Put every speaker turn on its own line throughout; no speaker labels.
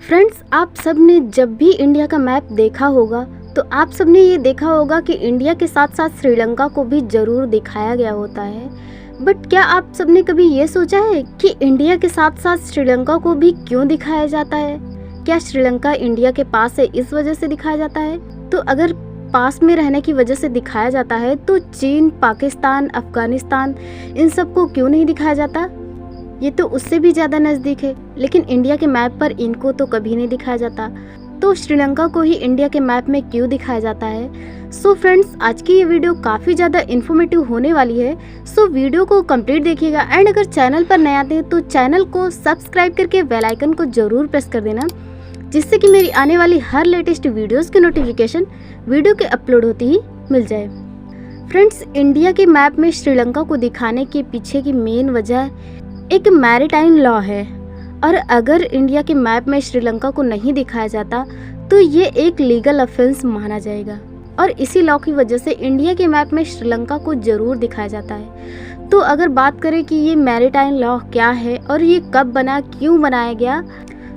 Friends, आप सब ने जब भी इंडिया का मैप देखा होगा तो आप सब ने ये देखा होगा कि इंडिया के साथ साथ श्रीलंका को भी ज़रूर दिखाया गया होता है। बट क्या आप सब ने कभी ये सोचा है कि इंडिया के साथ साथ श्रीलंका को भी क्यों दिखाया जाता है? क्या श्रीलंका इंडिया के पास है इस वजह से दिखाया जाता है? तो अगर पास में रहने की वजह से दिखाया जाता है तो चीन, पाकिस्तान, अफगानिस्तान इन सबको क्यों नहीं दिखाया जाता? ये तो उससे भी ज़्यादा नज़दीक है, लेकिन इंडिया के मैप पर इनको तो कभी नहीं दिखाया जाता। तो श्रीलंका को ही इंडिया के मैप में क्यों दिखाया जाता है? सो फ्रेंड्स, आज की ये वीडियो काफ़ी ज़्यादा इन्फॉर्मेटिव होने वाली है। सो वीडियो को कंप्लीट देखिएगा एंड अगर चैनल पर नए आते हैं तो चैनल को सब्सक्राइब करके बेल आइकन को ज़रूर प्रेस कर देना, जिससे कि मेरी आने वाली हर लेटेस्ट वीडियोज़ की नोटिफिकेशन वीडियो के अपलोड होती ही मिल जाए। फ्रेंड्स, इंडिया के मैप में श्रीलंका को दिखाने के पीछे की मेन वजह एक मैरीटाइम लॉ है, और अगर इंडिया के मैप में श्रीलंका को नहीं दिखाया जाता तो ये एक लीगल ऑफेंस माना जाएगा, और इसी लॉ की वजह से इंडिया के मैप में श्रीलंका को ज़रूर दिखाया जाता है। तो अगर बात करें कि ये मैरीटाइम लॉ क्या है और ये कब बना, क्यों बनाया गया,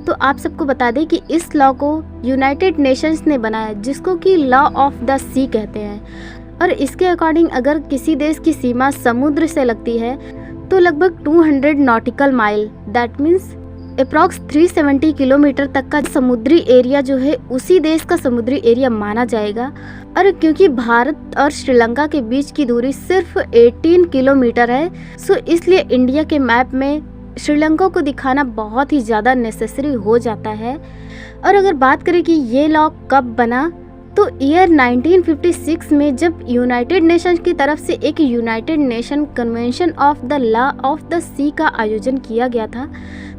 तो आप सबको बता दें कि इस लॉ को यूनाइटेड नेशंस ने बनाया, जिसको कि लॉ ऑफ द सी कहते हैं। और इसके अकॉर्डिंग अगर किसी देश की सीमा समुद्र से लगती है तो लगभग 200 nautical mile, that means approx 370 kilometre तक का समुद्री एरिया जो है उसी देश का समुद्री एरिया माना जाएगा। और क्योंकि भारत और श्रीलंका के बीच की दूरी सिर्फ 18 किलोमीटर है, सो इसलिए इंडिया के मैप में श्रीलंका को दिखाना बहुत ही ज़्यादा नेसेसरी हो जाता है। और अगर बात करें कि ये लॉ कब बना, तो ईयर 1956 में जब यूनाइटेड नेशंस की तरफ से एक united nation convention of the law of the sea का आयोजन किया गया था,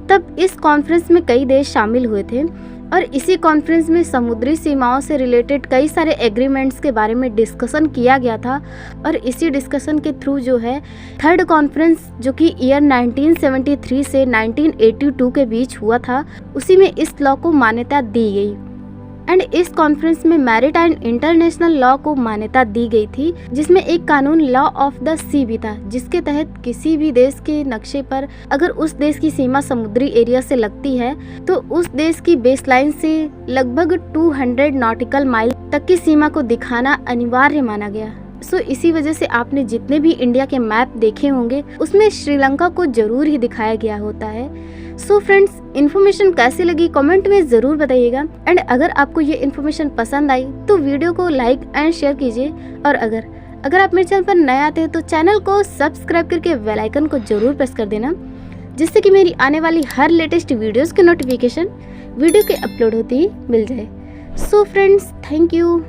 तब इस कॉन्फ्रेंस में कई देश शामिल हुए थे। और इसी कॉन्फ्रेंस में समुद्री सीमाओं से रिलेटेड कई सारे एग्रीमेंट्स के बारे में डिस्कशन किया गया था। और इसी डिस्कशन के थ्रू जो है थर्ड कॉन्फ्रेंस, जो कि ईयर 1973 से 1982 के बीच हुआ था, उसी में इस लॉ को मान्यता दी गई। एंड इस कॉन्फ्रेंस में मैरीटाइम इंटरनेशनल लॉ को मान्यता दी गई थी, जिसमें एक कानून लॉ ऑफ द सी भी था, जिसके तहत किसी भी देश के नक्शे पर अगर उस देश की सीमा समुद्री एरिया से लगती है तो उस देश की बेसलाइन से लगभग 200 नॉटिकल माइल तक की सीमा को दिखाना अनिवार्य माना गया। सो इसी वजह से आपने जितने भी इंडिया के मैप देखे होंगे उसमें श्रीलंका को जरूर ही दिखाया गया होता है। सो फ्रेंड्स, इन्फॉर्मेशन कैसी लगी कमेंट में ज़रूर बताइएगा। एंड अगर आपको ये इन्फॉर्मेशन पसंद आई तो वीडियो को लाइक एंड शेयर कीजिए। और अगर आप मेरे चैनल पर नए आते हैं तो चैनल को सब्सक्राइब करके बेल आइकन को ज़रूर प्रेस कर देना, जिससे कि मेरी आने वाली हर लेटेस्ट वीडियोज़ की नोटिफिकेशन वीडियो के अपलोड होती ही मिल जाए। So friends, thank you.